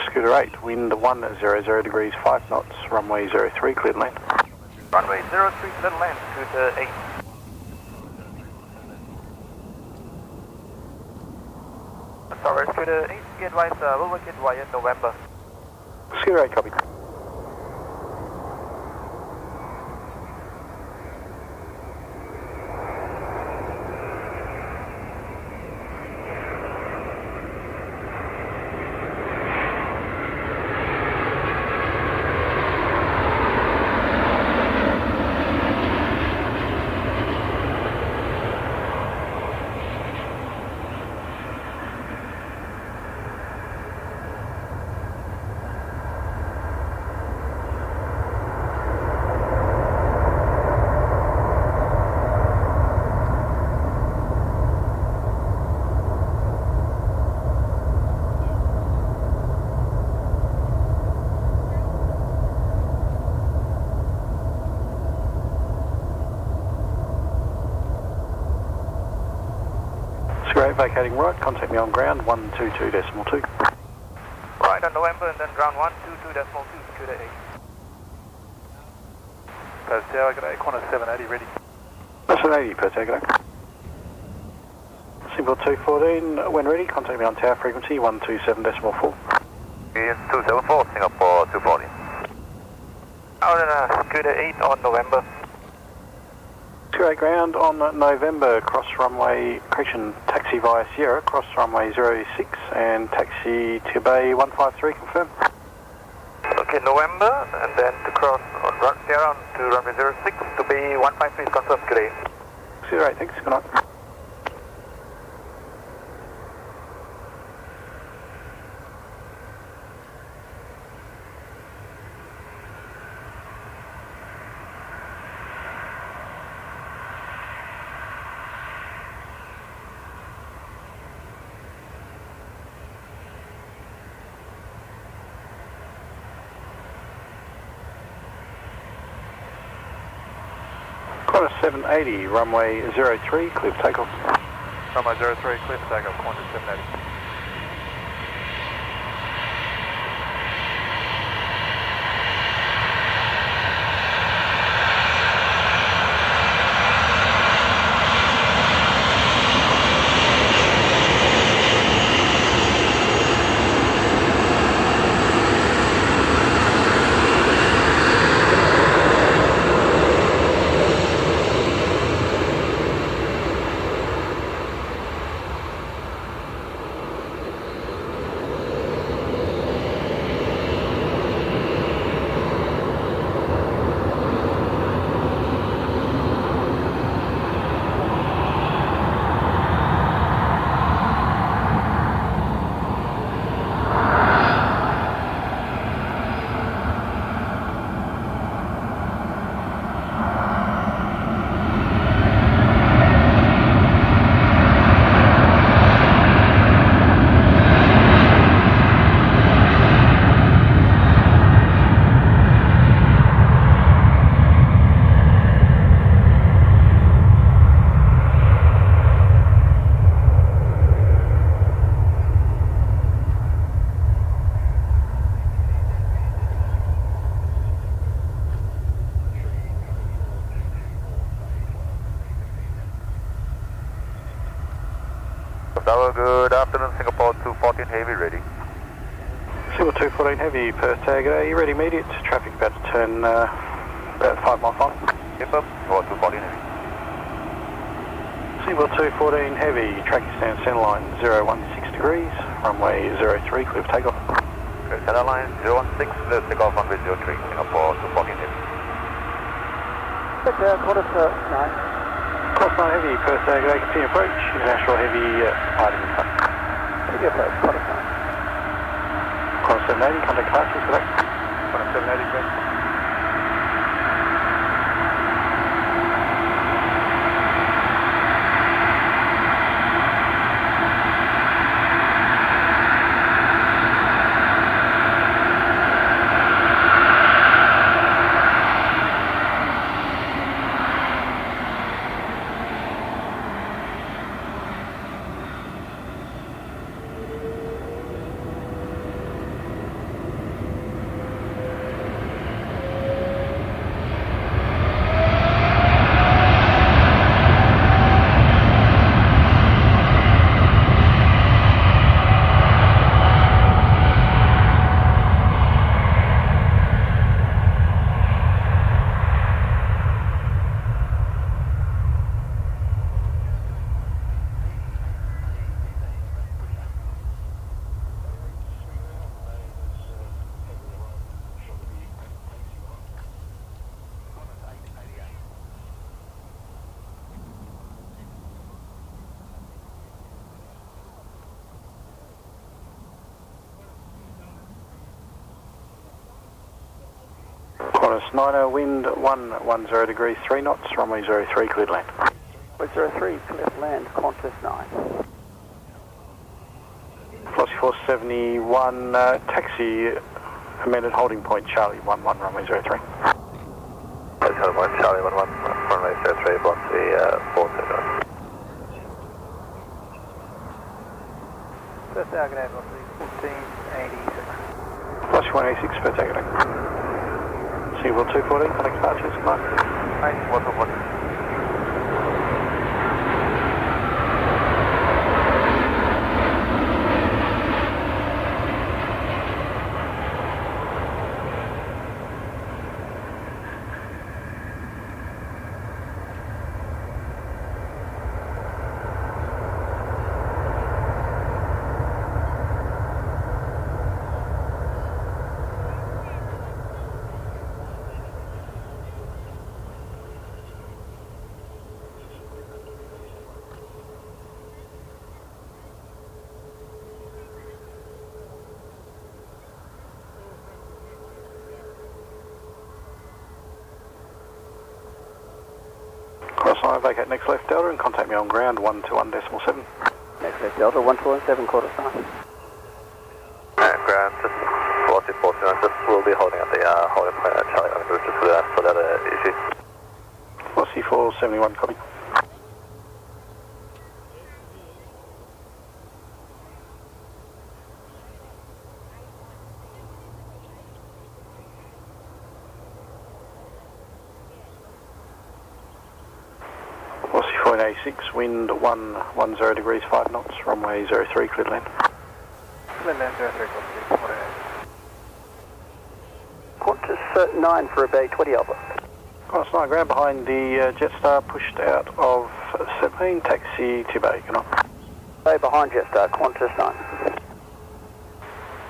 Scooter-8, wind 100 degrees 5 knots, runway 03, cleared land. Runway 03, cleared land, Scooter-8. Sorry, Scooter-8, get right, we'll work it via November. Scooter-8, copy. Scooter-8, vacating right, contact me on ground 122.2. Right on November and then ground 122.2, Scooter-8. Perth Tower, good day, Qantas 780 ready. 780, Perth Tower, good day. Singapore 214, when ready, contact me on tower frequency 127.4. It's 274, Singapore 240. Out in Scooter-8 on November. Scooter-8 ground on November, cross runway, correction, taxi via Sierra, cross runway 06 and taxi to Bay 153, confirm. Okay, November, and then to cross on Sierra to runway 06 to Bay 153, confirm, good day. Scooter-8, thanks, good night. Qantas 780, runway 03, clear for takeoff. Runway 03, clear for takeoff, Qantas 780. Tower, good afternoon, Singapore 214 Heavy ready. Singapore 214 Heavy, Perth Tower, good day, you ready immediate? Traffic about to turn about 5 miles on. Yep, up, Singapore 214 Heavy. Singapore 214 Heavy, tracking stand centerline 016 degrees, runway 03, clear for takeoff. Okay, centerline 016, let's take off runway 03, Singapore 214 Heavy. Qantas 9. Cross 9 Heavy, Perth Tower, good day, continue approach, International Heavy, departing in front. Continue approach, Qantas 9. Qantas 780, contact departures, good day. Qantas 780, good. Qantas 90, wind 110 degrees, 3 knots, runway 03, cleared land. 03, clear land, Qantas 9. Velocity 471, taxi amended holding point, Charlie 11, runway 03. Holding point, Charlie 11, runway 03, velocity 471. Perth Algonac, velocity 1486. Velocity 186, Perth Algonac. Seagull 214, connect departures, come on. Thanks, 121. Crossline, vacate next left Delta and contact me on ground 121.7. Next left Delta, 127, quarter sign. Ground, just velocity 429, just we'll be holding at the holding point at Charlie, just for that issue. Velocity 471, copy. Velocity 486, wind 110 degrees, 5 knots, runway 03, cleared land. Clear land, 03, velocity 488. Qantas 9 for a bay 20 Alpha. Qantas 9, ground behind the Jetstar, pushed out of 17, taxi to bay, good night. Bay behind Jetstar, Qantas 9.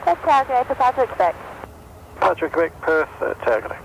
That's Calgary, departure expect. Departure Quebec, Perth, Calgary.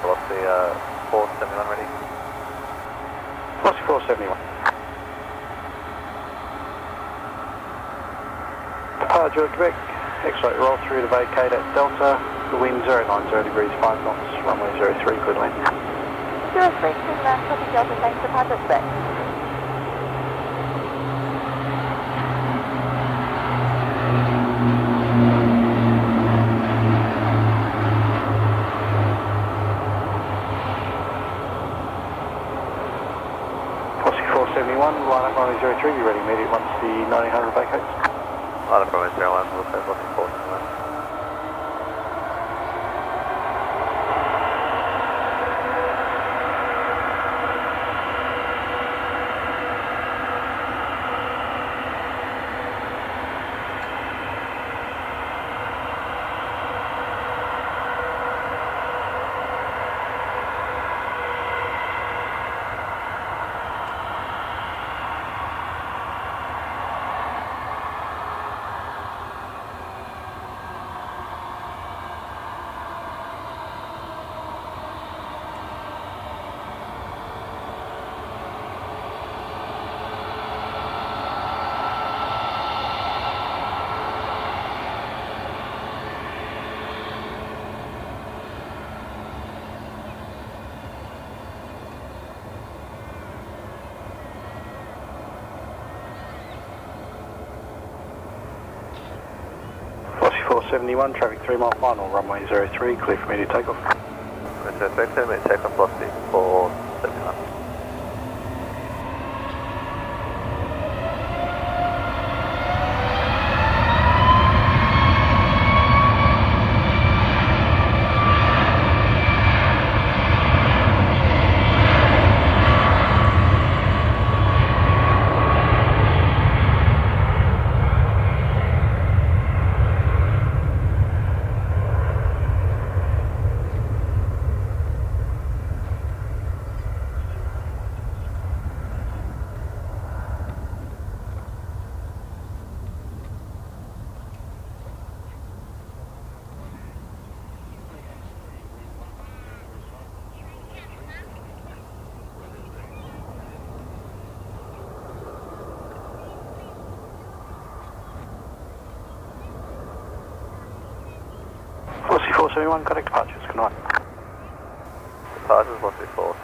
Velocity 471 ready. Velocity 471. Departure Quebec, X-ray roll through to vacate at Delta, the wind 090 degrees, 5 knots, runway 03, cleared land. 03, clear land, copy Delta, thanks, departure expect. Line up runway 03, be ready immediate once the 1900 vacates. Line up runway 01, we'll say velocity 471. 4471, traffic 3 mile final, runway 03, clear for immediate takeoff. VH-VXM, immediate takeoff, velocity 471. Velocity 471, contact departures, good night. Departures, velocity 471.